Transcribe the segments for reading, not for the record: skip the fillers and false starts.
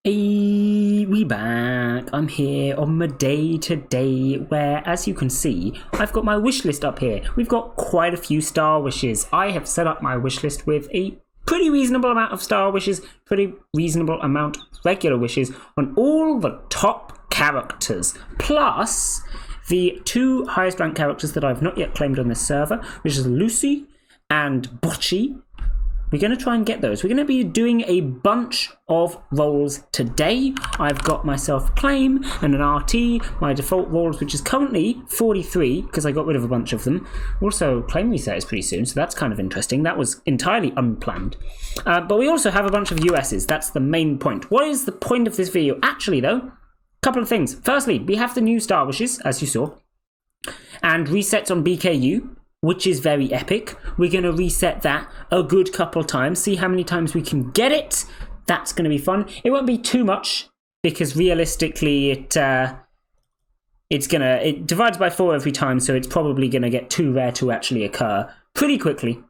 Hey, we back. I'm here on Mudae today, where, as you can see, I've got my wish list up here. We've got quite a few star wishes. I have set up my wish list with a pretty reasonable amount of star wishes, pretty reasonable amount of regular wishes on all the top characters, plus the two highest ranked characters that I've not yet claimed on this server, which is Lucy and Bocce. We're going to try and get those. We're going to be doing a bunch of roles today. I've got myself a claim and an RT, my default roles, which is currently 43, because I got rid of a bunch of them. Also, claim reset is pretty soon, so that's kind of interesting. That was entirely unplanned. But we also have a bunch of USs. That's the main point. What is the point of this video? Actually, though, a couple of things. Firstly, we have the new Star Wishes, as you saw, and resets on BKU, which is very epic. We're going to reset that a good couple times, see how many times we can get it. That's going to be fun. It won't be too much, because realistically it divides by 4 every time, so it's probably going to get too rare to actually occur pretty quickly.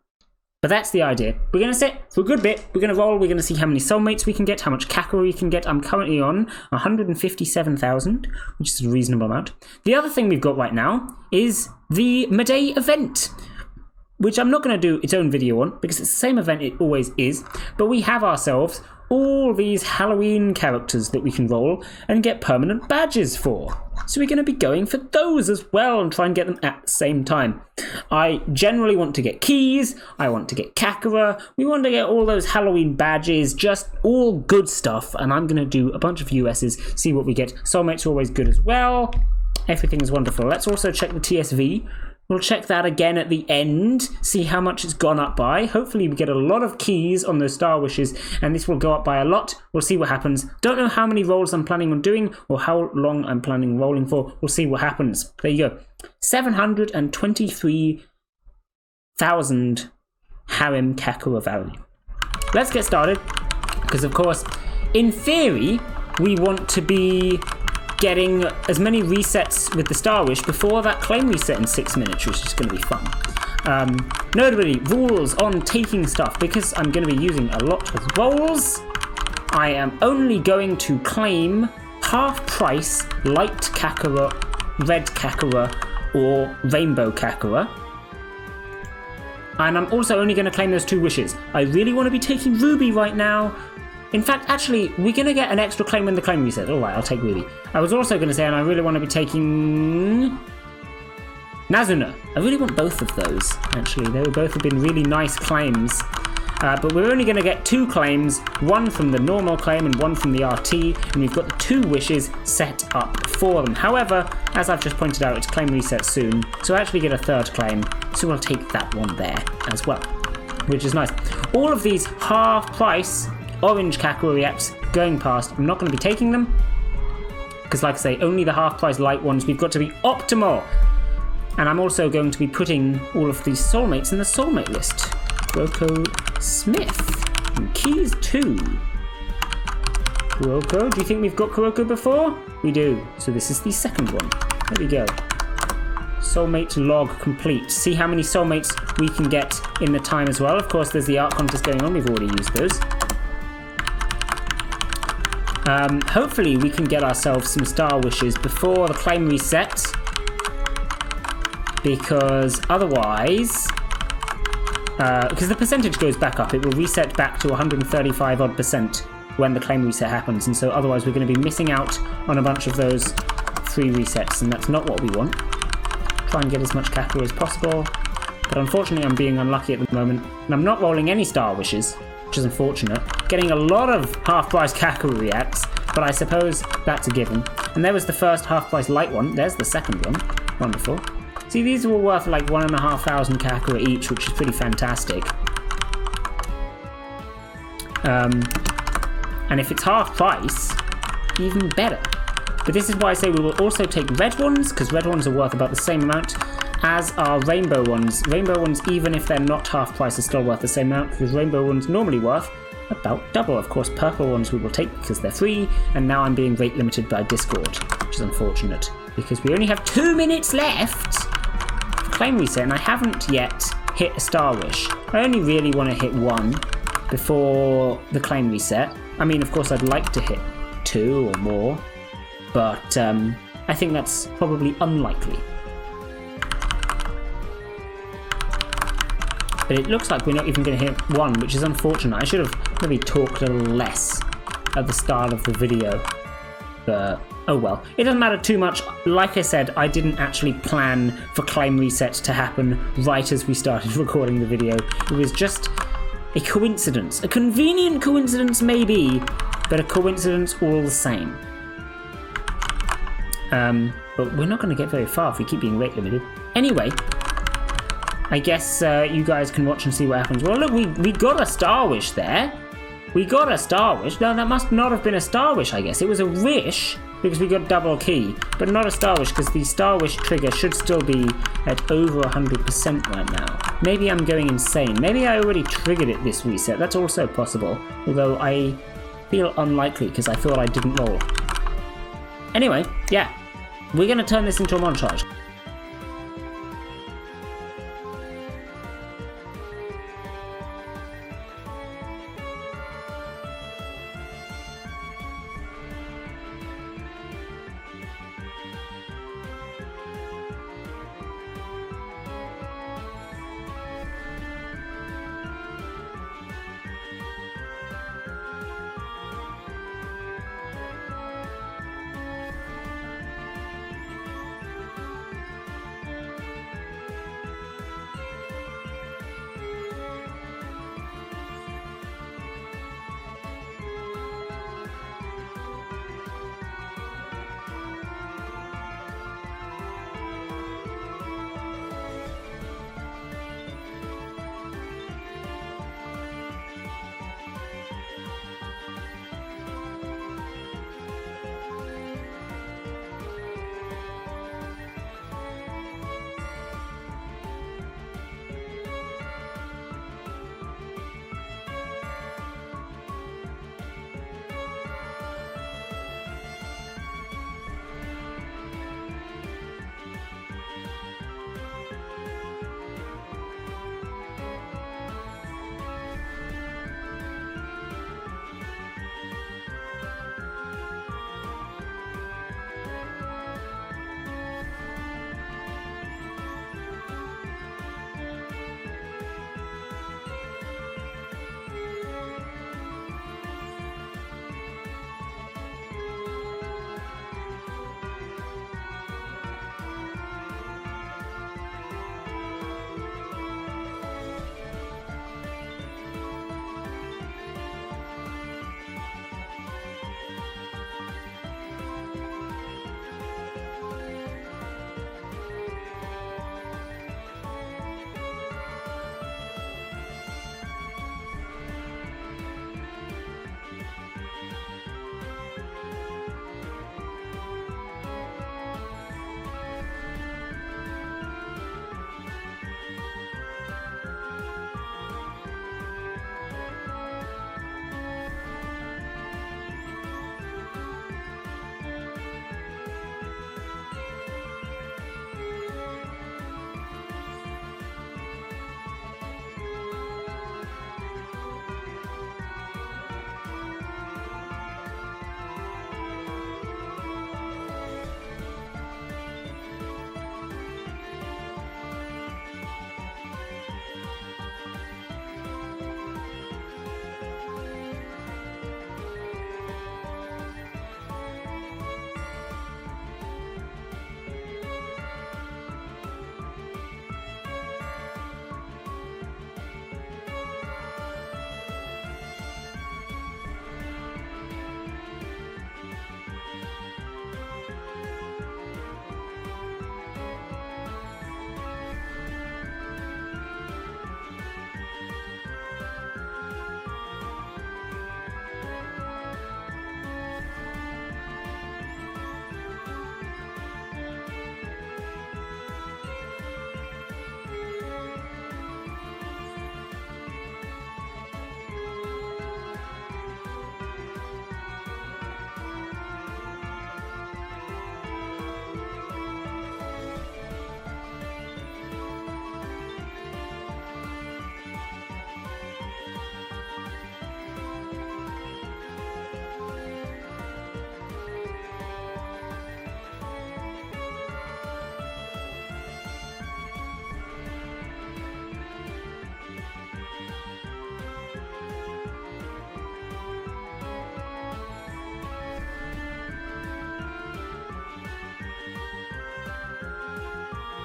But that's the idea. We're going to sit for a good bit. We're going to roll. We're going to see how many soulmates we can get, how much Kakura we can get. I'm currently on 157,000, which is a reasonable amount. The other thing we've got right now is the Mudae event, which I'm not going to do its own video on, because it's the same event it always is. But we have ourselves all these Halloween characters that we can roll and get permanent badges for. So we're going to be going for those as well and try and get them at the same time. I generally want to get keys, I want to get Kakura, we want to get all those Halloween badges, just all good stuff, and I'm going to do a bunch of USs, see what we get. Soulmates are always good as well. Everything is wonderful. Let's also check the TSV. We'll check that again at the end, see how much it's gone up by. Hopefully we get a lot of keys on those Star Wishes, and this will go up by a lot. We'll see what happens. Don't know how many rolls I'm planning on doing, or how long I'm planning on rolling for. We'll see what happens. There you go. 723,000 Harem Kakura value. Let's get started, because of course, in theory, we want to be getting as many resets with the Star Wish before that claim reset in 6 minutes, which is going to be fun. Notably, rules on taking stuff, because I'm going to be using a lot of rolls. I am only going to claim half price light Kakura, red Kakura, or rainbow Kakura. And I'm also only going to claim those 2 wishes. I really want to be taking Ruby right now. In fact, actually, we're going to get an extra claim when the claim reset. Alright, I'll take Ruby. I was also going to say, and I really want to be taking Nazuna. I really want both of those, actually. They both have been really nice claims. But we're only going to get 2 claims, one from the normal claim and one from the RT, and we've got the 2 wishes set up for them. However, as I've just pointed out, it's claim reset soon, so I actually get a 3rd claim, so we'll take that one there as well, which is nice. All of these half-price orange Kakura reacts going past. I'm not going to be taking them, because like I say, only the half-price light ones. We've got to be optimal. And I'm also going to be putting all of these soulmates in the soulmate list. Kuroko Smith. And keys 2. Kuroko. Do you think we've got Kuroko before? We do. So this is the 2nd one. There we go. Soulmate log complete. See how many soulmates we can get in the time as well. Of course, there's the art contest going on. We've already used those. Hopefully we can get ourselves some Star Wishes before the claim reset, because otherwise, because the percentage goes back up, it will reset back to 135 odd % when the claim reset happens, and so otherwise we're going to be missing out on a bunch of those 3 resets, and that's not what we want. Try and get as much Kakura as possible, but unfortunately I'm being unlucky at the moment, and I'm not rolling any Star Wishes, which is unfortunate. Getting a lot of half-price Kakura reacts, but I suppose that's a given. And there was the first half-price light one. There's the 2nd one. Wonderful. See, these are all worth like 1,500 Kakura each, which is pretty fantastic. And if it's half price, even better. But this is why I say we will also take red ones, because red ones are worth about the same amount as our rainbow ones. Rainbow ones, even if they're not half price, are still worth the same amount, because rainbow ones normally worth about double. Of course, purple ones we will take because they're free, and now I'm being rate limited by Discord, which is unfortunate, because we only have 2 minutes left for claim reset, and I haven't yet hit a Star Wish. I only really want to hit 1 before the claim reset. I mean, of course, I'd like to hit 2 or more, but I think that's probably unlikely. But it looks like we're not even going to hit 1, which is unfortunate. I should have maybe talked a little less at the start of the video. But, oh well. It doesn't matter too much. Like I said, I didn't actually plan for climb reset to happen right as we started recording the video. It was just a coincidence. A convenient coincidence maybe, but a coincidence all the same. But we're not going to get very far if we keep being rate limited. Anyway, I guess you guys can watch and see what happens. Well, look, we got a Star Wish there. We got a Star Wish. No, that must not have been a Star Wish, I guess. It was a wish because we got double key, but not a Star Wish because the Star Wish trigger should still be at over 100% right now. Maybe I'm going insane. Maybe I already triggered it this reset. That's also possible, although I feel unlikely because I thought I didn't roll. Anyway, yeah, we're going to turn this into a montage.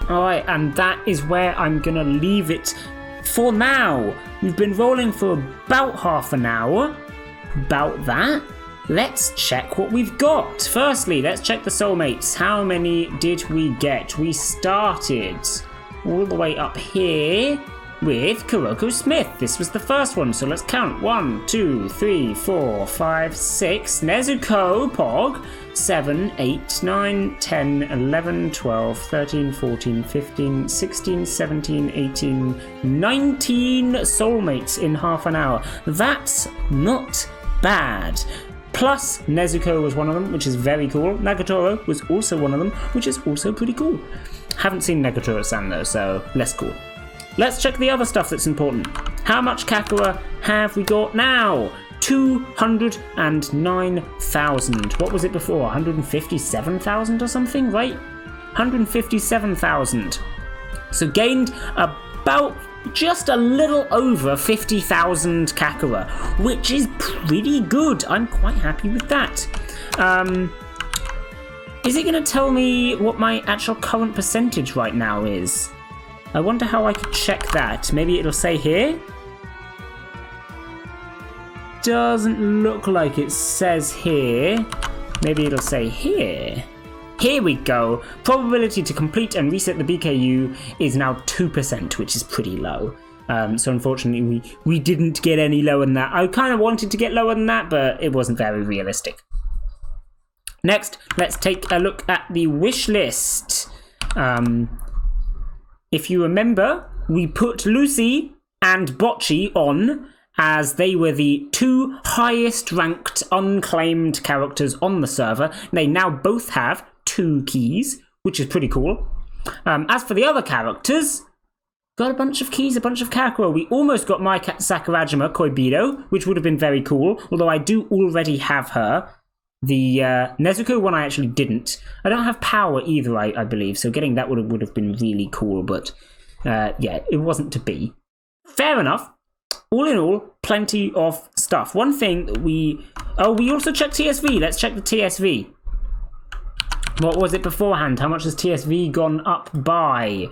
Alright, and that is where I'm gonna leave it for now. We've been rolling for about half an hour. About that. Let's check what we've got. Firstly, let's check the soulmates. How many did we get? We started all the way up here with Kuroko Smith. This was the first one, so let's count. 1, 2, 3, 4, 5, 6. Nezuko, Pog. 7, 8, 9, 10, 11, 12, 13, 14, 15, 16, 17, 18, 19 soulmates in half an hour. That's not bad. Plus, Nezuko was one of them, which is very cool. Nagatoro was also one of them, which is also pretty cool. Haven't seen Nagatoro-san though, so less cool. Let's check the other stuff that's important. How much Kakura have we got now? 209,000. What was it before? 157,000 or something, right? 157,000. So gained about just a little over 50,000 Kakura, which is pretty good. I'm quite happy with that. Is it going to tell me what my actual current percentage right now is? I wonder how I could check that. Maybe it'll say here? Doesn't look like it says here. Maybe it'll say here. Here we go. Probability to complete and reset the BKU is now 2%, which is pretty low. So unfortunately, we didn't get any lower than that. I kind of wanted to get lower than that, but it wasn't very realistic. Next, let's take a look at the wish list. If you remember, we put Lucy and Bocchi on as they were the 2 highest ranked unclaimed characters on the server. They now both have 2 keys, which is pretty cool. As for the other characters, got a bunch of keys, a bunch of Kakura. We almost got Mai Sakurajima Koibiro, which would have been very cool, although I do already have her. The Nezuko one I actually didn't. I don't have power either, I believe, so getting that would have been really cool, but yeah, it wasn't to be. Fair enough. All in all, plenty of stuff. One thing that we also checked TSV. Let's check the TSV. What was it beforehand? How much has TSV gone up by?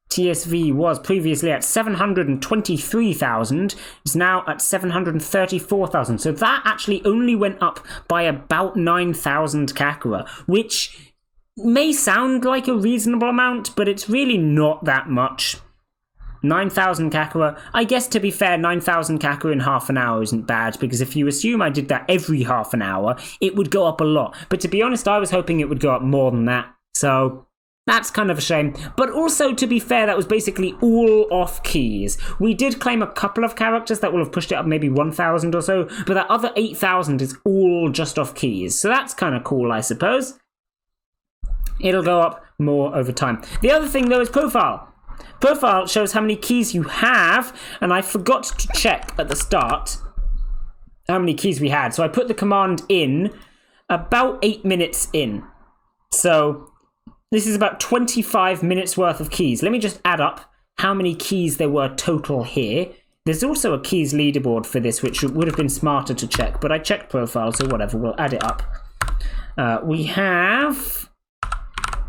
TSV was previously at 723,000. It's now at 734,000. So that actually only went up by about 9,000 Kakura, which may sound like a reasonable amount, but it's really not that much. 9,000 Kakura. I guess, to be fair, 9,000 Kakura in half an hour isn't bad, because if you assume I did that every half an hour, it would go up a lot. But to be honest, I was hoping it would go up more than that. So that's kind of a shame. But also, to be fair, that was basically all off keys. We did claim a couple of characters that will have pushed it up maybe 1,000 or so, but that other 8,000 is all just off keys. So that's kind of cool, I suppose. It'll go up more over time. The other thing, though, is profile. Profile shows how many keys you have, and I forgot to check at the start how many keys we had. So I put the command in about 8 minutes in. So this is about 25 minutes worth of keys. Let me just add up how many keys there were total here. There's also a keys leaderboard for this, which would have been smarter to check, but I checked profile, so whatever, we'll add it up.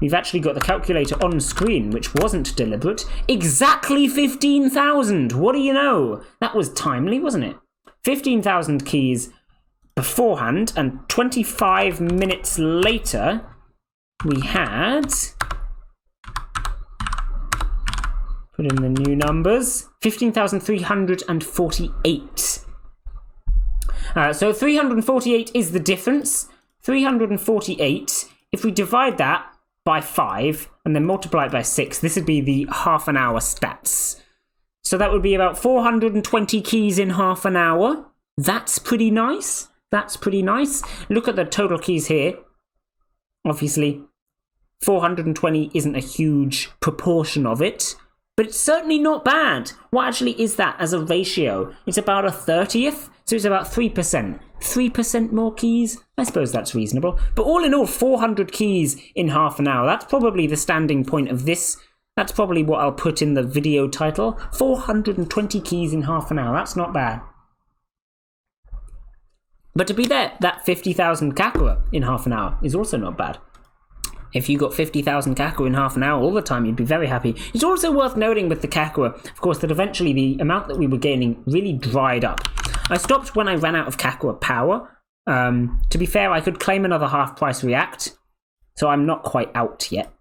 We've actually got the calculator on screen, which wasn't deliberate. Exactly 15,000! What do you know? That was timely, wasn't it? 15,000 keys beforehand, and 25 minutes later, we had... Put in the new numbers. 15,348. So 348 is the difference. 348. If we divide that by 5 and then multiply it by 6, this would be the half an hour stats. So that would be about 420 keys in half an hour. That's pretty nice. That's pretty nice. Look at the total keys here. Obviously, 420 isn't a huge proportion of it, but it's certainly not bad. What actually is that as a ratio? It's about a 30th, so it's about 3%. 3% more keys? I suppose that's reasonable. But all in all, 400 keys in half an hour. That's probably the standing point of this. That's probably what I'll put in the video title. 420 keys in half an hour. That's not bad. But to be there, that 50,000 Kakura in half an hour is also not bad. If you got 50,000 Kakua in half an hour all the time, you'd be very happy. It's also worth noting with the Kakua, of course, that eventually the amount that we were gaining really dried up. I stopped when I ran out of Kakua power. To be fair, I could claim another half-price react, so I'm not quite out yet.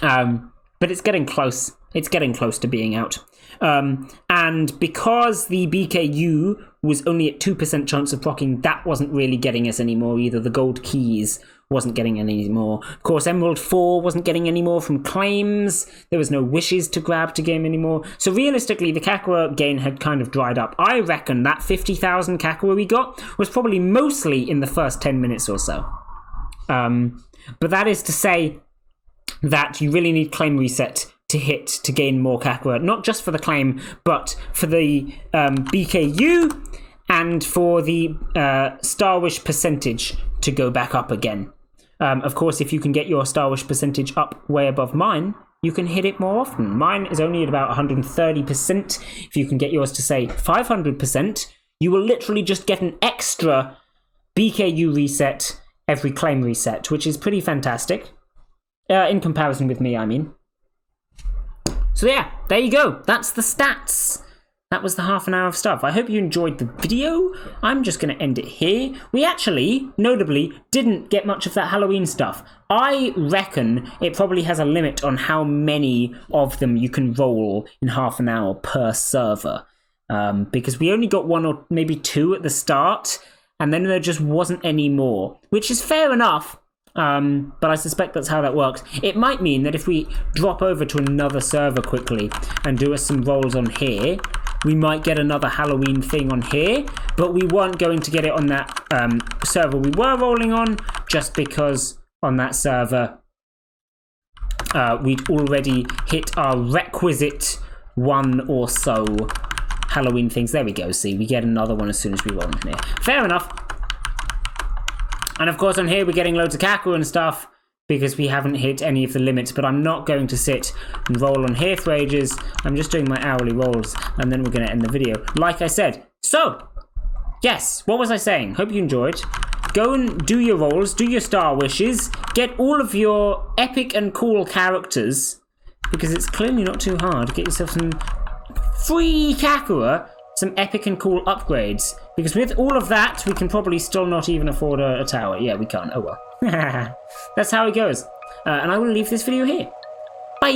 But it's getting close. It's getting close to being out. And because the BKU was only at 2% chance of proccing, that wasn't really getting us anymore either. The gold keys wasn't getting any more. Of course, Emerald 4 wasn't getting any more from claims. There was no wishes to grab to game anymore. So realistically, the Kakua gain had kind of dried up. I reckon that 50,000 Kakua we got was probably mostly in the first 10 minutes or so. But that is to say that you really need claim reset to hit to gain more Kakua, not just for the claim, but for the BKU and for the Star Wish percentage to go back up again. Of course, if you can get your Star Wish percentage up way above mine, you can hit it more often. Mine is only at about 130%. If you can get yours to, say, 500%, you will literally just get an extra BKU reset every claim reset, which is pretty fantastic. In comparison with me, I mean. So yeah, there you go. That's the stats. That was the half an hour of stuff. I hope you enjoyed the video. I'm just going to end it here. We actually, notably, didn't get much of that Halloween stuff. I reckon it probably has a limit on how many of them you can roll in half an hour per server. Because we only got one or maybe two at the start, and then there just wasn't any more, which is fair enough. But I suspect that's how that works. It might mean that if we drop over to another server quickly and do us some rolls on here, we might get another Halloween thing on here, but we weren't going to get it on that server we were rolling on, just because on that server we'd already hit our requisite one or so Halloween things. There we go, see, we get another one as soon as we roll in here. Fair enough. And of course on here we're getting loads of Kakua and stuff because we haven't hit any of the limits, but I'm not going to sit and roll on here for ages. I'm just doing my hourly rolls and then we're going to end the video, like I said. So, yes, what was I saying? Hope you enjoyed. Go and do your rolls, do your Star Wishes, get all of your epic and cool characters, because it's clearly not too hard. Get yourself some free Kakua, some epic and cool upgrades. Because with all of that, we can probably still not even afford a tower. Yeah, we can't. Oh well. That's how it goes. And I will leave this video here. Bye!